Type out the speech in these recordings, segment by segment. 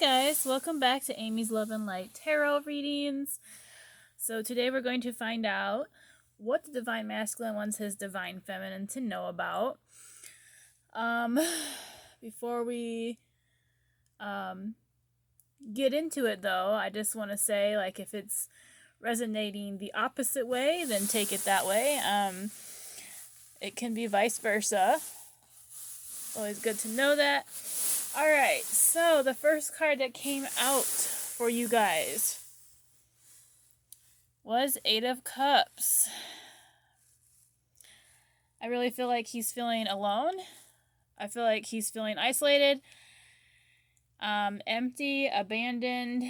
guys, welcome back to Amy's Love and Light Tarot readings. So today we're going to find out what the Divine Masculine wants his Divine Feminine to know about. Before we get into it though, I just want to say, like, if it's resonating the opposite way, then take it that way. It can be vice versa. Always good to know that. Alright, so the first card that came out for you guys was Eight of Cups. I really feel like he's feeling alone. I feel like he's feeling isolated, empty, abandoned,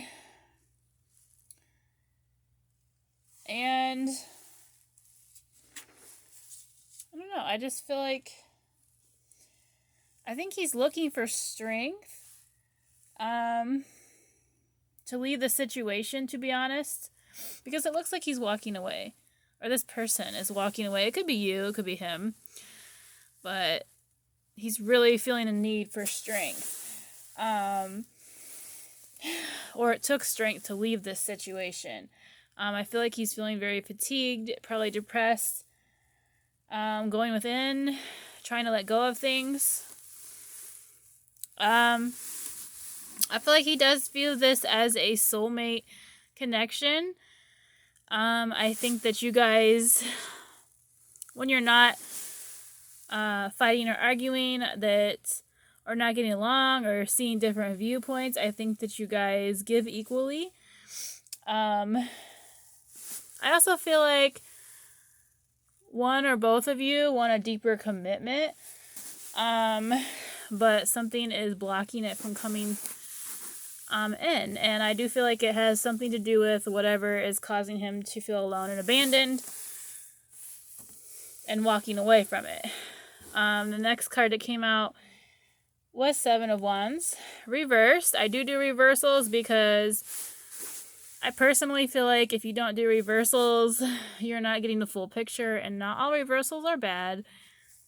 and I don't know, I just feel like I think he's looking for strength to leave the situation, to be honest, because it looks like he's walking away, or this person is walking away. It could be you, it could be him, but he's really feeling a need for strength, or it took strength to leave this situation. I feel like he's feeling very fatigued, probably depressed, going within, trying to let go of things. I feel like he does view this as a soulmate connection. I think that you guys, when you're not fighting or arguing, or not getting along, or seeing different viewpoints, I think that you guys give equally. I also feel like one or both of you want a deeper commitment. But something is blocking it from coming in. And I do feel like it has something to do with whatever is causing him to feel alone and abandoned and walking away from it. The next card that came out was Seven of Wands, reversed. I do reversals because I personally feel like if you don't do reversals, you're not getting the full picture, and not all reversals are bad.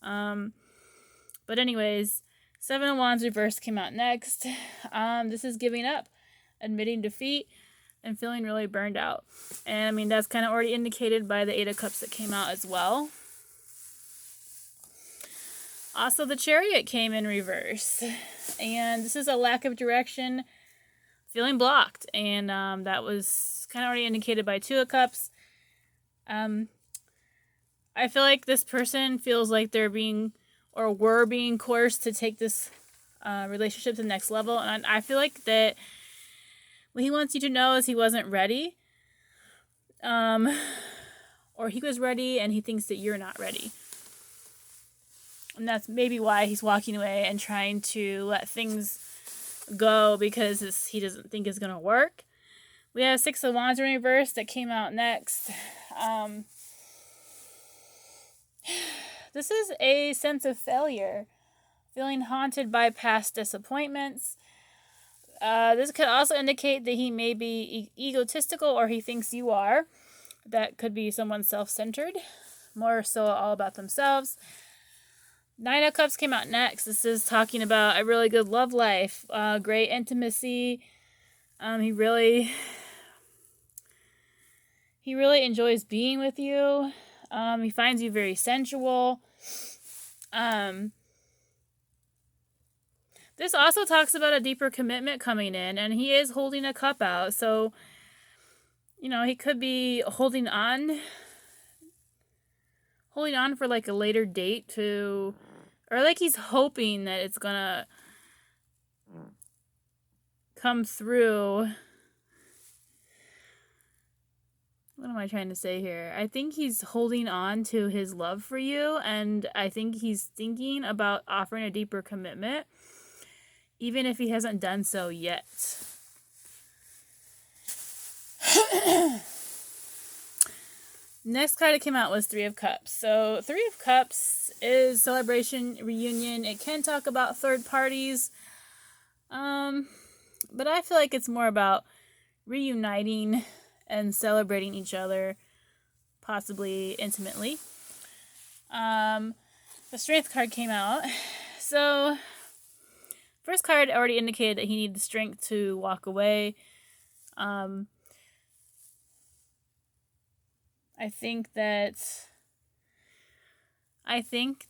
But anyways, Seven of Wands reversed came out next. This is giving up, admitting defeat, and feeling really burned out. And I mean, that's kind of already indicated by the Eight of Cups that came out as well. Also, the Chariot came in reverse. And this is a lack of direction, feeling blocked. And that was kind of already indicated by Two of Cups. I feel like this person feels like they're being, or were being, coerced to take this relationship to the next level. And I feel like that what he wants you to know is he wasn't ready. Or he was ready and he thinks that you're not ready. And that's maybe why he's walking away and trying to let things go, because he doesn't think it's going to work. We have Six of Wands in reverse that came out next. This is a sense of failure, feeling haunted by past disappointments. This could also indicate that he may be egotistical, or he thinks you are. That could be someone self-centered, more so all about themselves. Nine of Cups came out next. This is talking about a really good love life, great intimacy. He really enjoys being with you. He finds you very sensual. This also talks about a deeper commitment coming in, and he is holding a cup out. So, you know, he could be holding on for like a later date to, or like he's hoping that it's gonna come through. What am I trying to say here? I think he's holding on to his love for you, and I think he's thinking about offering a deeper commitment, even if he hasn't done so yet. Next card that came out was Three of Cups. So Three of Cups is celebration, reunion. It can talk about third parties, but I feel like it's more about reuniting and celebrating each other, possibly intimately. The Strength card came out. So first card already indicated that he needed the strength to walk away. I think that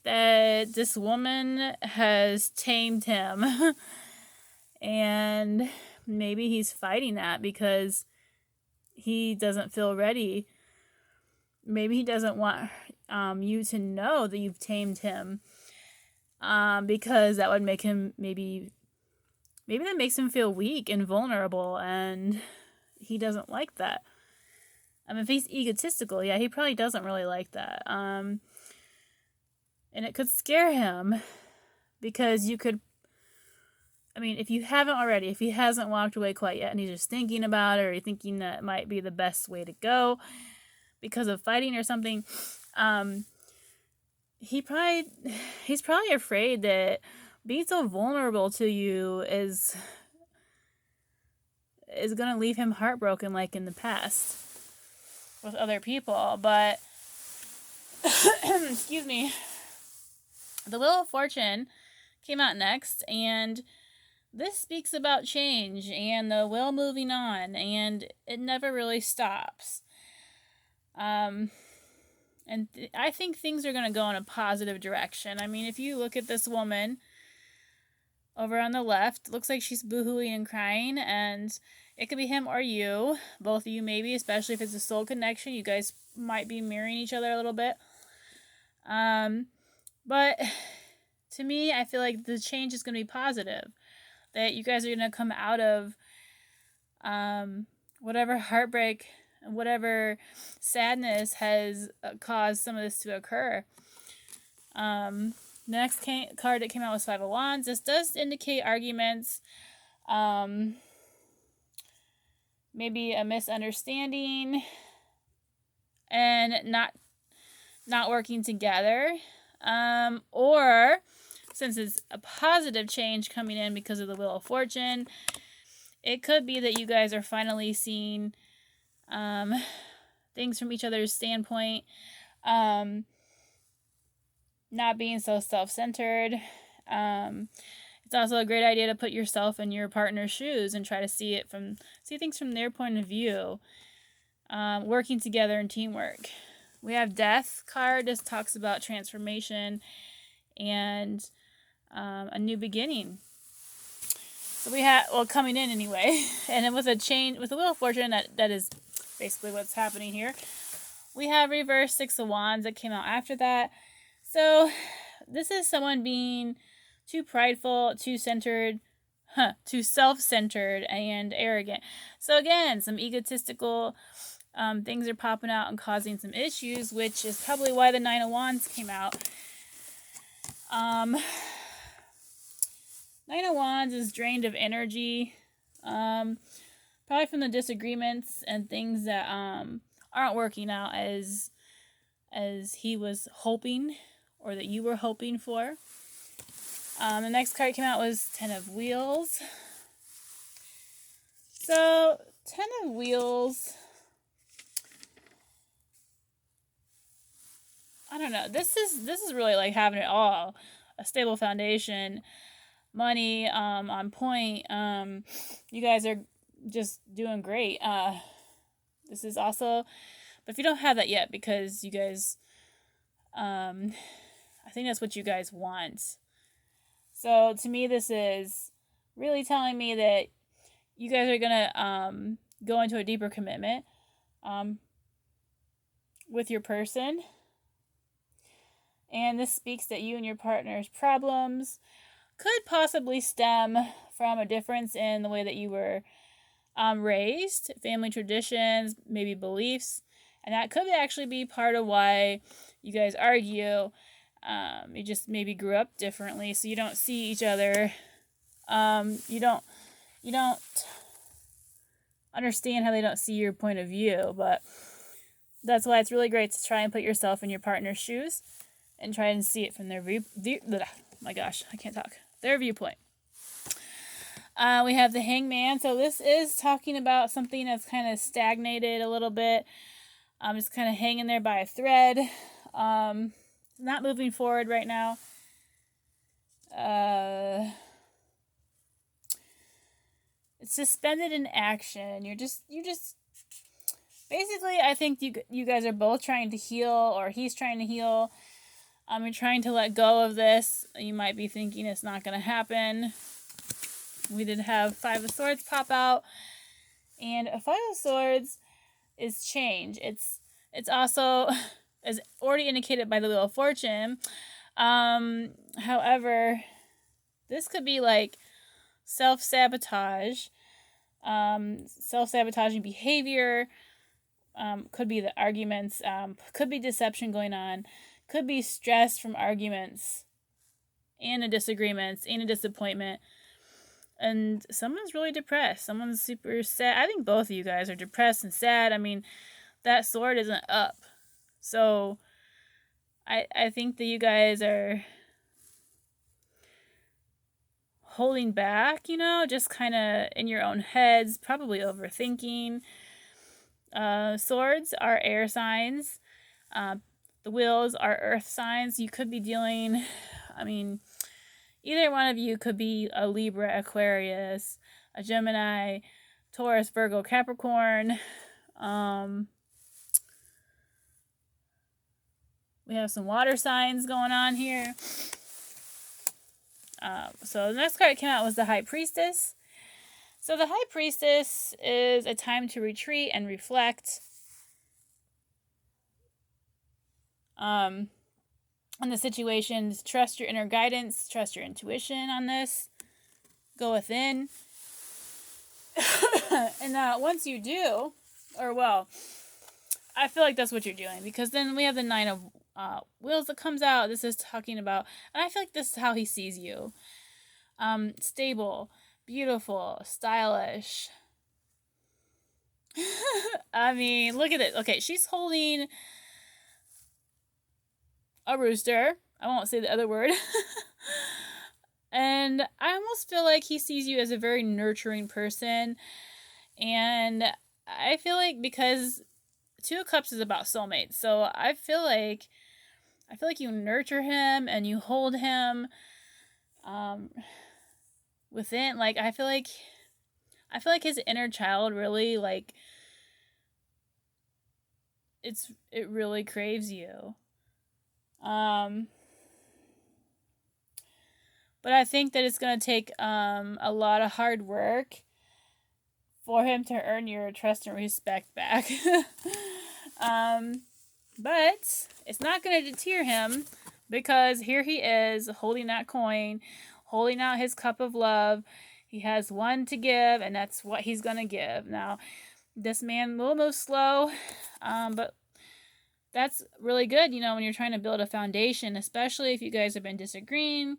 this woman has tamed him. And maybe he's fighting that because he doesn't feel ready. Maybe he doesn't want you to know that you've tamed him, because that would make him maybe that makes him feel weak and vulnerable, and he doesn't like that. If he's egotistical, yeah, he probably doesn't really like that. And it could scare him because you could, if you haven't already, if he hasn't walked away quite yet and he's just thinking about it, or you're thinking that it might be the best way to go because of fighting or something, he's probably afraid that being so vulnerable to you is going to leave him heartbroken like in the past with other people. But excuse me, the Wheel of Fortune came out next, and this speaks about change and the wheel moving on, and it never really stops. I think things are going to go in a positive direction. If you look at this woman over on the left, looks like she's boohooing and crying, and it could be him or you, both of you maybe, especially if it's a soul connection. You guys might be mirroring each other a little bit. But to me, I feel like the change is going to be positive. That you guys are going to come out of whatever heartbreak, whatever sadness has caused some of this to occur. The next card that came out was Five of Wands. This does indicate arguments, maybe a misunderstanding, and not working together, or since it's a positive change coming in because of the Wheel of Fortune, it could be that you guys are finally seeing things from each other's standpoint, not being so self-centered. It's also a great idea to put yourself in your partner's shoes and try to see things from their point of view, working together in teamwork. We have Death card. This talks about transformation and a new beginning. So we have, coming in anyway, and then with a change, with the Wheel of Fortune, that is basically what's happening here. We have reverse Six of Wands that came out after that. So this is someone being too prideful, too self-centered and arrogant. So again, some egotistical things are popping out and causing some issues, which is probably why the Nine of Wands came out. Nine of Wands is drained of energy, probably from the disagreements and things that aren't working out as he was hoping, or that you were hoping for. The next card came out was Ten of Wheels. So, Ten of Wheels, I don't know. This is really like having it all. A stable foundation, money on point. You guys are just doing great. This is also, but if you don't have that yet, because you guys, I think that's what you guys want. So to me, this is really telling me that you guys are gonna go into a deeper commitment with your person. And this speaks that you and your partner's problems could possibly stem from a difference in the way that you were raised, family traditions, maybe beliefs. And that could actually be part of why you guys argue. You just maybe grew up differently, so you don't see each other. You don't understand how they don't see your point of view. But that's why it's really great to try and put yourself in your partner's shoes and try and see it from their their viewpoint. We have the Hangman. So this is talking about something that's kind of stagnated a little bit. Just kind of hanging there by a thread. Not moving forward right now. it's suspended in action. You're just basically, I think you guys are both trying to heal, or he's trying to heal. You're trying to let go of this. You might be thinking it's not going to happen. We did have Five of Swords pop out, and a Five of Swords is change. It's also, as already indicated by the Wheel of Fortune. However, this could be like self-sabotage, self-sabotaging behavior. Could be the arguments. Could be deception going on. Could be stress from arguments and a disagreements and a disappointment. And someone's really depressed. Someone's super sad. I think both of you guys are depressed and sad. I mean, that sword isn't up. So I think that you guys are holding back, just kind of in your own heads, probably overthinking. Swords are air signs. The wheels are earth signs. You could be dealing, either one of you could be a Libra, Aquarius, a Gemini, Taurus, Virgo, Capricorn. We have some water signs going on here. So the next card that came out was the High Priestess. So the High Priestess is a time to retreat and reflect on the situations. Trust your inner guidance. Trust your intuition on this. Go within. And once you do, I feel like that's what you're doing, because then we have the Nine of Wheels that comes out. This is talking about, and I feel like this is how he sees you. Stable, beautiful, stylish. Look at it. Okay, she's holding a rooster. I won't say the other word. And I almost feel like he sees you as a very nurturing person. And I feel like, because Two of Cups is about soulmates, so I feel like you nurture him and you hold him within. Like, I feel like his inner child really, like, it really craves you. But I think that it's going to take a lot of hard work for him to earn your trust and respect back. But it's not going to deter him, because here he is holding that coin, holding out his cup of love. He has one to give, and that's what he's going to give. Now, this man will move slow, but that's really good, when you're trying to build a foundation, especially if you guys have been disagreeing.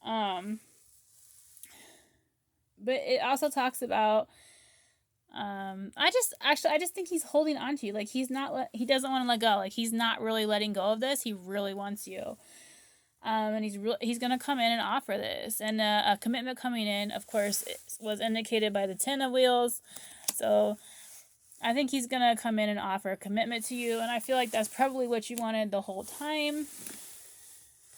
But it also talks about, I just think he's holding on to you. Like, he doesn't want to let go. Like, he's not really letting go of this. He really wants you. And he's going to come in and offer this. And a commitment coming in, of course, was indicated by the Ten of Wheels. So I think he's going to come in and offer a commitment to you. And I feel like that's probably what you wanted the whole time.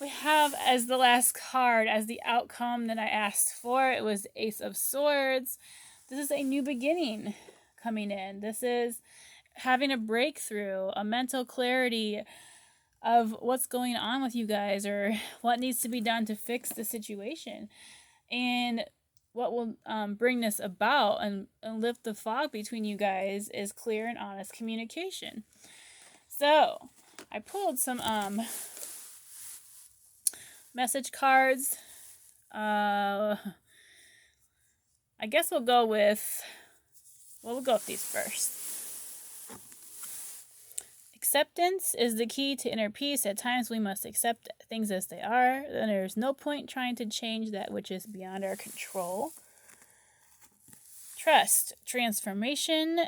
We have, as the last card, as the outcome that I asked for, it was Ace of Swords. This is a new beginning coming in. This is having a breakthrough, a mental clarity of what's going on with you guys, or what needs to be done to fix the situation. And what will bring this about and lift the fog between you guys is clear and honest communication. So I pulled some message cards. I guess we'll go with these first. Acceptance is the key to inner peace. At times we must accept things as they are. Then there's no point trying to change that which is beyond our control. Trust. Transformation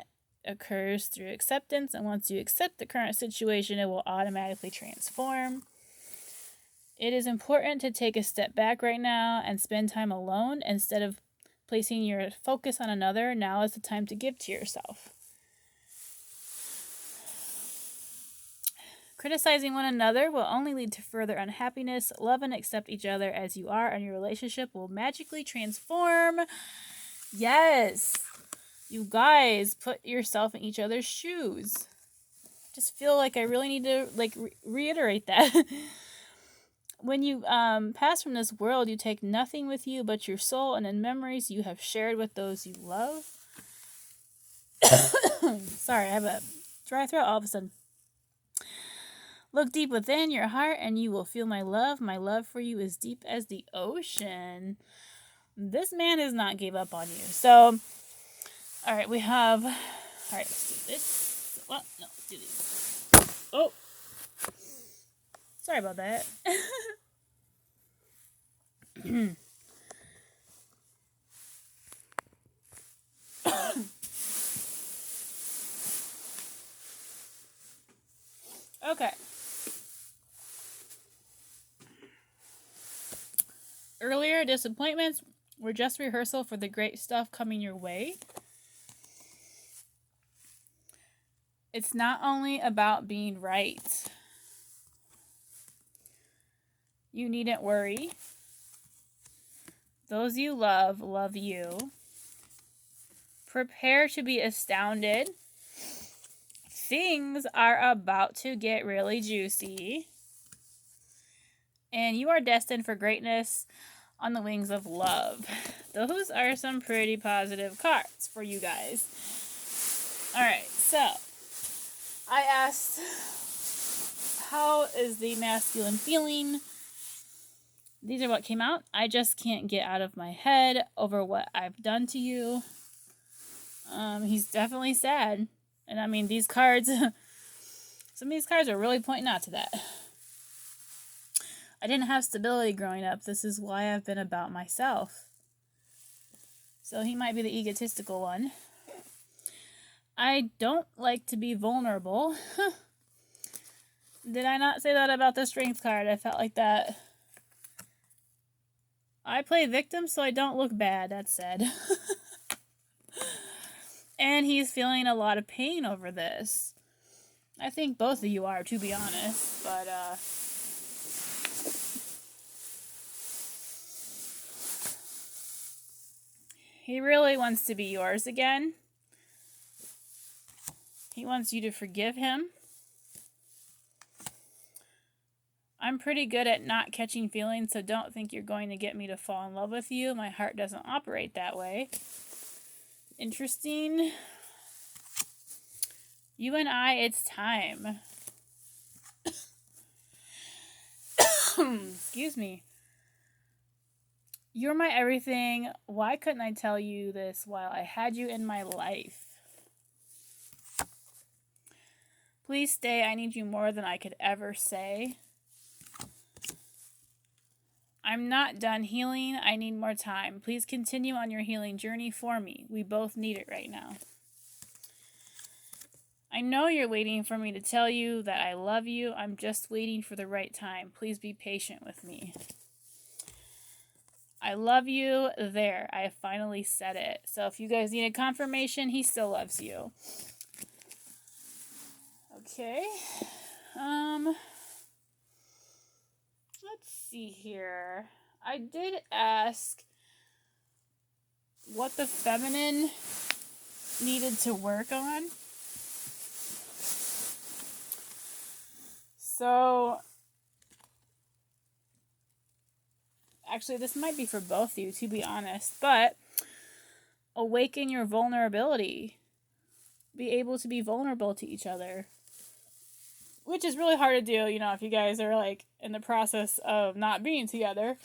occurs through acceptance, and once you accept the current situation, it will automatically transform. It is important to take a step back right now and spend time alone instead of placing your focus on another. Now is the time to give to yourself. Criticizing one another will only lead to further unhappiness. Love and accept each other as you are, and your relationship will magically transform. Yes. You guys, put yourself in each other's shoes. Just feel like I really need to reiterate that. When you pass from this world, you take nothing with you but your soul and in memories you have shared with those you love. Sorry, I have a dry throat all of a sudden. Look deep within your heart and you will feel my love. My love for you is deep as the ocean. This man has not gave up on you. So, all right, we have... All right, let's do this. Well, no, let's do these. Oh. Sorry about that. Okay. Earlier disappointments were just rehearsal for the great stuff coming your way. It's not only about being right. You needn't worry. Those you love you. Prepare to be astounded. Things are about to get really juicy. And you are destined for greatness on the wings of love. Those are some pretty positive cards for you guys. Alright, so I asked, how is the masculine feeling? These are what came out. I just can't get out of my head over what I've done to you. He's definitely sad. And I mean, these cards, some of these cards are really pointing out to that. I didn't have stability growing up. This is why I've been about myself. So he might be the egotistical one. I don't like to be vulnerable. Did I not say that about the strength card? I felt like that. I play victim so I don't look bad, that's said. And he's feeling a lot of pain over this. I think both of you are, to be honest. But, he really wants to be yours again. He wants you to forgive him. I'm pretty good at not catching feelings, so don't think you're going to get me to fall in love with you. My heart doesn't operate that way. Interesting. You and I, it's time. Excuse me. You're my everything. Why couldn't I tell you this while I had you in my life? Please stay. I need you more than I could ever say. I'm not done healing. I need more time. Please continue on your healing journey for me. We both need it right now. I know you're waiting for me to tell you that I love you. I'm just waiting for the right time. Please be patient with me. I love you. There. I finally said it. So if you guys needed confirmation, he still loves you. Okay. Let's see here. I did ask what the feminine needed to work on. So, actually, this might be for both of you, to be honest, but awaken your vulnerability. Be able to be vulnerable to each other. Which is really hard to do, you know, if you guys are, like, in the process of not being together.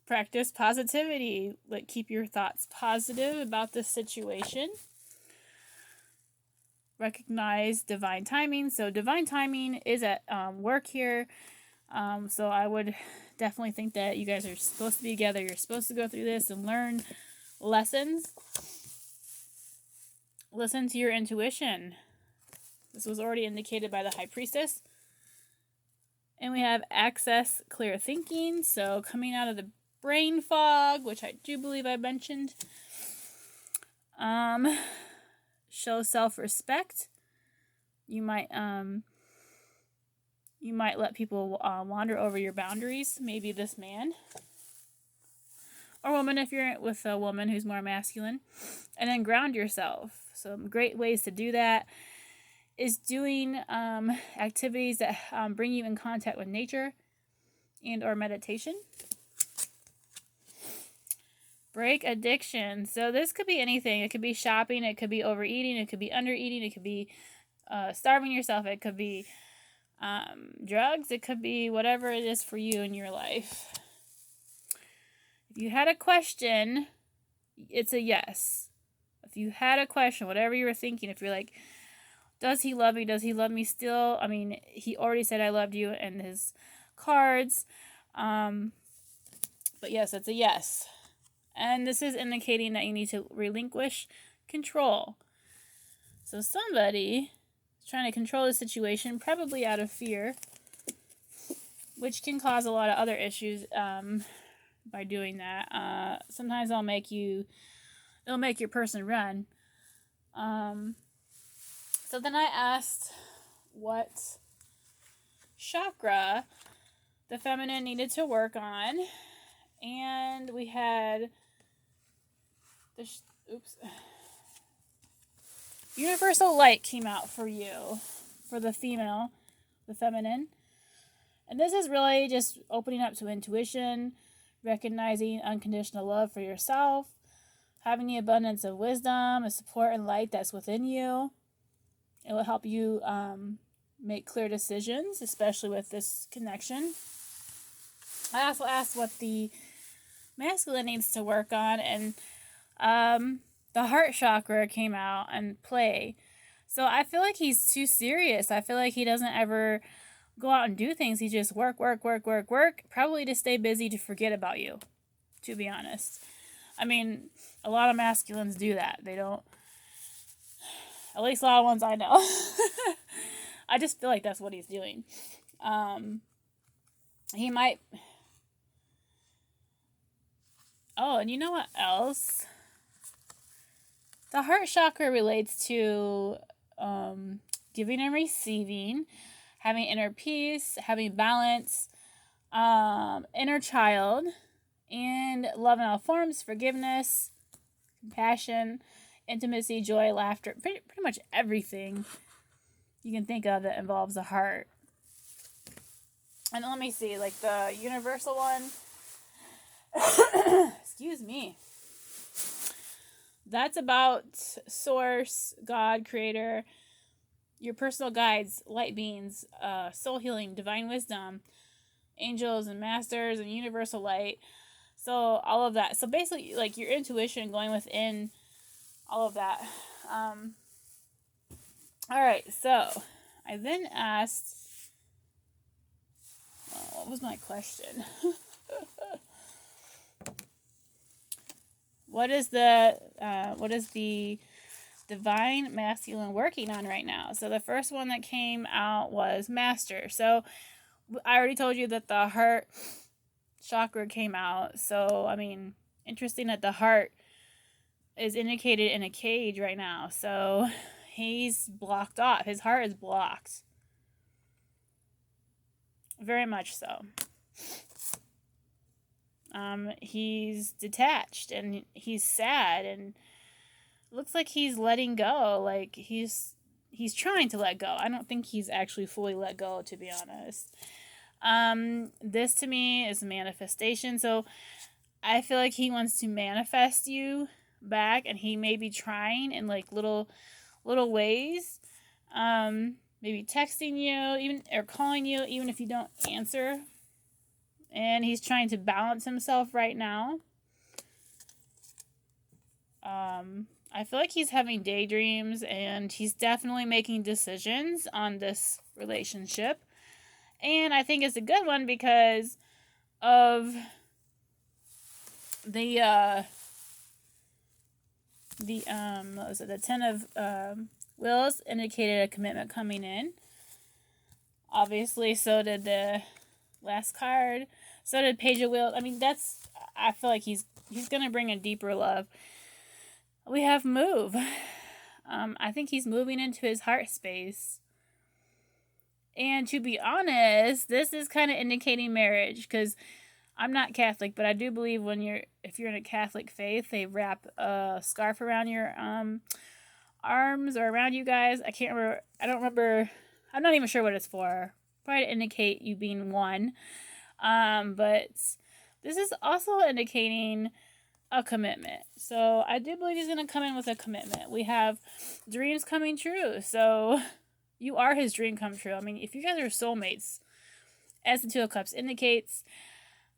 Practice positivity. Like, keep your thoughts positive about this situation. Recognize divine timing. So divine timing is at work here. So I would definitely think that you guys are supposed to be together. You're supposed to go through this and learn lessons. Listen to your intuition. This was already indicated by the High Priestess. And we have access clear thinking. So coming out of the brain fog, which I do believe I mentioned. Show self-respect. You might let people wander over your boundaries. Maybe this man. or woman if you're with a woman who's more masculine. And then ground yourself. Some great ways to do that is doing activities that bring you in contact with nature and or meditation. Break addiction. So this could be anything. It could be shopping. It could be overeating. It could be undereating. It could be starving yourself. It could be drugs. It could be whatever it is for you in your life. If you had a question, it's a yes. If you had a question, whatever you were thinking, if you're like, does he love me? Does he love me still? I mean, he already said I loved you in his cards. But yes, it's a yes. And this is indicating that you need to relinquish control. So somebody is trying to control the situation, probably out of fear, which can cause a lot of other issues by doing that. Sometimes it'll make your person run. So then I asked what chakra the feminine needed to work on. And we had Universal Light came out for you, for the female, the feminine. And this is really just opening up to intuition, recognizing unconditional love for yourself, having the abundance of wisdom, and support and light that's within you. It will help you make clear decisions, especially with this connection. I also asked what the masculine needs to work on, and the heart chakra came out and play. So I feel like he's too serious. I feel like he doesn't ever go out and do things. He just work, probably to stay busy, to forget about you, to be honest. I mean, a lot of masculines do that. They don't, at least a lot of ones I know. I just feel like that's what he's doing. He might... Oh, and you know what else? The heart chakra relates to giving and receiving, having inner peace, having balance, inner child, and love in all forms, forgiveness, compassion, intimacy, joy, laughter, pretty much everything you can think of that involves the heart. And let me see, like the universal one. Excuse me. That's about source, God, creator, your personal guides, light beings, soul healing, divine wisdom, angels and masters and universal light. So all of that. So basically like your intuition going within all of that. All right. So I then asked, what was my question? What is the divine masculine working on right now? So the first one that came out was Master. So I already told you that the heart chakra came out. So, I mean, interesting that the heart is indicated in a cage right now. So he's blocked off. His heart is blocked. Very much so. He's detached and he's sad and looks like he's letting go. Like he's trying to let go. I don't think he's actually fully let go, to be honest. This to me is manifestation. So I feel like he wants to manifest you back, and he may be trying in like little ways. Maybe texting you, even or calling you, even if you don't answer. And he's trying to balance himself right now. I feel like he's having daydreams, and he's definitely making decisions on this relationship. And I think it's a good one because of the what was it? The 10 of Wheels indicated a commitment coming in. Obviously, so did the last card. So did Page of Wheels. I mean, I feel like he's going to bring a deeper love. We have Move. I think he's moving into his heart space. And to be honest, this is kind of indicating marriage, because I'm not Catholic, but I do believe if you're in a Catholic faith, they wrap a scarf around your arms or around you guys. I can't remember. I don't remember. I'm not even sure what it's for. Probably to indicate you being one. But this is also indicating a commitment. So I do believe he's going to come in with a commitment. We have dreams coming true. So you are his dream come true. I mean, if you guys are soulmates, as the Two of Cups indicates,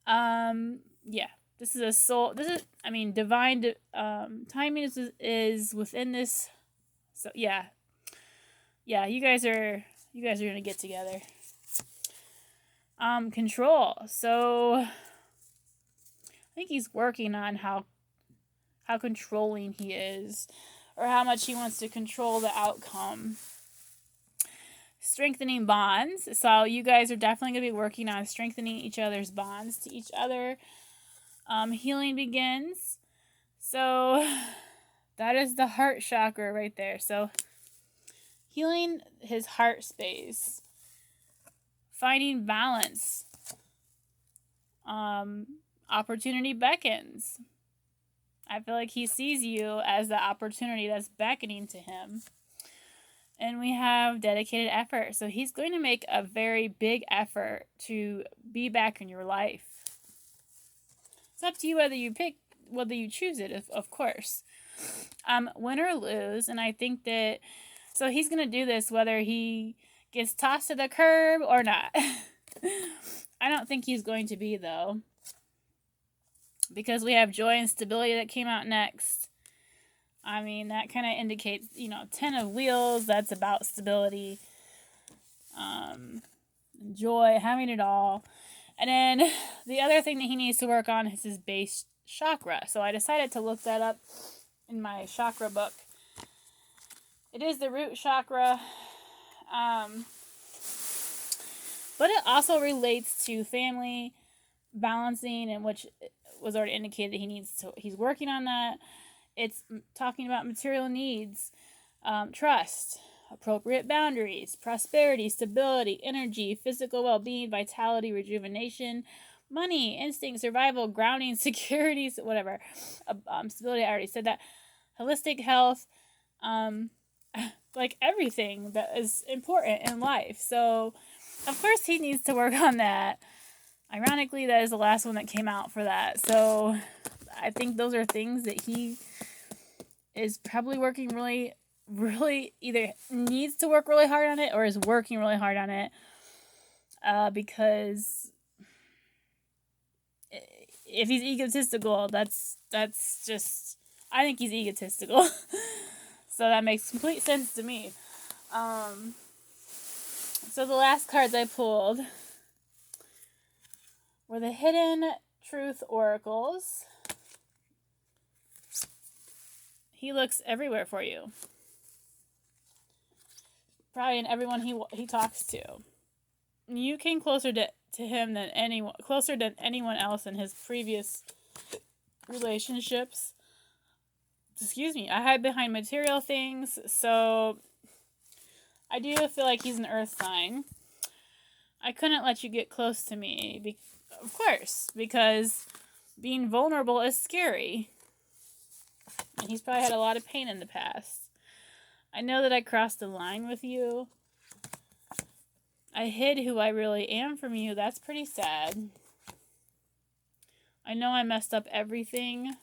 yeah, this is a soul. Divine timing is within this. So yeah, you guys are gonna get together. Control. So I think he's working on how controlling he is, or how much he wants to control the outcome. Strengthening bonds. So you guys are definitely going to be working on strengthening each other's bonds to each other. Healing begins. So that is the heart chakra right there. So healing his heart space. Finding balance. Opportunity beckons. I feel like he sees you as the opportunity that's beckoning to him. And we have dedicated effort. So he's going to make a very big effort to be back in your life. It's up to you whether you choose it, of course. Win or lose. And I think that, so he's going to do this whether he gets tossed to the curb or not. I don't think he's going to be, though. Because we have joy and stability that came out next. I mean, that kind of indicates, 10 of wheels, that's about stability, joy, having it all. And then the other thing that he needs to work on is his base chakra. So I decided to look that up in my chakra book. It is the root chakra, but it also relates to family balancing, and which was already indicated he's working on that. It's talking about material needs, trust, appropriate boundaries, prosperity, stability, energy, physical well-being, vitality, rejuvenation, money, instinct, survival, grounding, security, whatever. Stability, I already said that. Holistic health, like everything that is important in life. So, of course, he needs to work on that. Ironically, that is the last one that came out for that. So I think those are things that he is probably working really, really, either needs to work really hard on it or is working really hard on it. Because if he's egotistical, that's just, I think he's egotistical. So that makes complete sense to me. So the last cards I pulled were the Hidden Truth Oracles. He looks everywhere for you. Probably in everyone he talks to. You came closer to him than anyone else in his previous relationships. Excuse me. I hide behind material things, so I do feel like he's an earth sign. I couldn't let you get close to me, of course, because being vulnerable is scary. And he's probably had a lot of pain in the past. I know that I crossed the line with you. I hid who I really am from you. That's pretty sad. I know I messed up everything.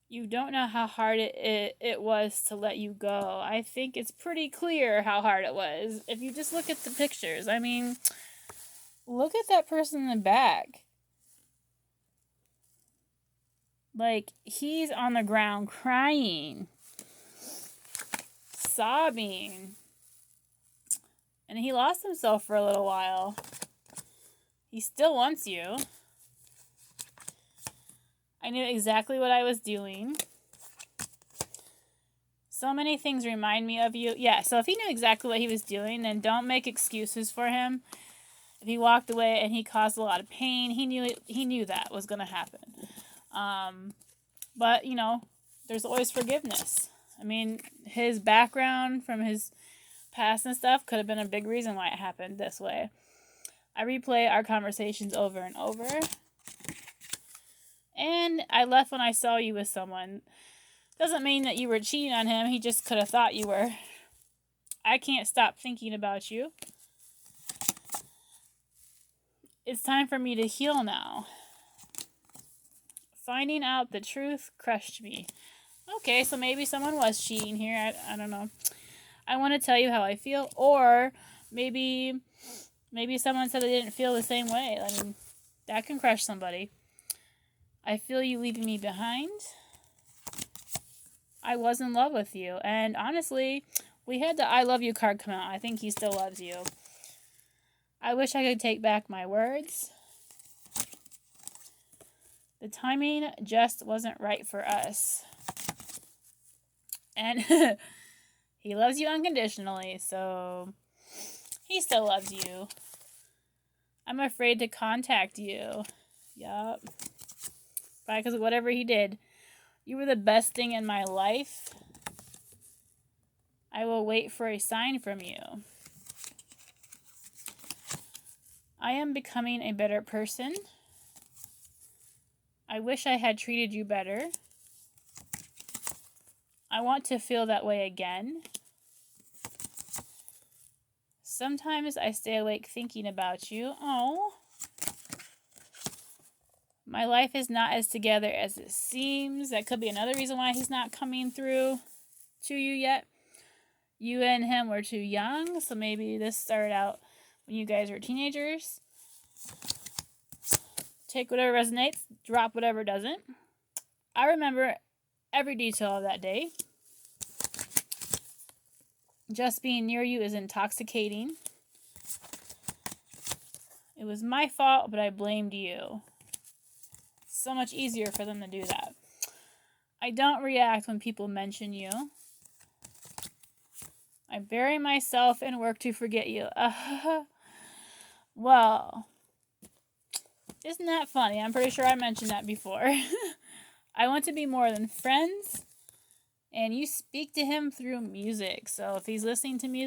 You don't know how hard it was to let you go. I think it's pretty clear how hard it was. If you just look at the pictures. I mean, look at that person in the back. Like, he's on the ground crying, sobbing. And he lost himself for a little while. He still wants you. I knew exactly what I was doing. So many things remind me of you. Yeah, so if he knew exactly what he was doing, then don't make excuses for him. If he walked away and he caused a lot of pain, he knew that was going to happen. But, there's always forgiveness. I mean, his background from his past and stuff could have been a big reason why it happened this way. I replay our conversations over and over. And I left when I saw you with someone. Doesn't mean that you were cheating on him. He just could have thought you were. I can't stop thinking about you. It's time for me to heal now. Finding out the truth crushed me. Okay, so maybe someone was cheating here. I don't know. I want to tell you how I feel. Or maybe someone said they didn't feel the same way. I mean, that can crush somebody. I feel you leaving me behind. I was in love with you. And honestly, we had the I love you card come out. I think he still loves you. I wish I could take back my words. The timing just wasn't right for us. And he loves you unconditionally, so he still loves you. I'm afraid to contact you. Yup. Probably because of whatever he did. You were the best thing in my life. I will wait for a sign from you. I am becoming a better person. I wish I had treated you better. I want to feel that way again. Sometimes I stay awake thinking about you. Oh. My life is not as together as it seems. That could be another reason why he's not coming through to you yet. You and him were too young, so maybe this started out when you guys were teenagers. Take whatever resonates, drop whatever doesn't. I remember every detail of that day. Just being near you is intoxicating. It was my fault, but I blamed you. So much easier for them to do that. I don't react when people mention you. I bury myself and work to forget you. Well, isn't that funny? I'm pretty sure I mentioned that before. I want to be more than friends. And you speak to him through music. So if he's listening to music,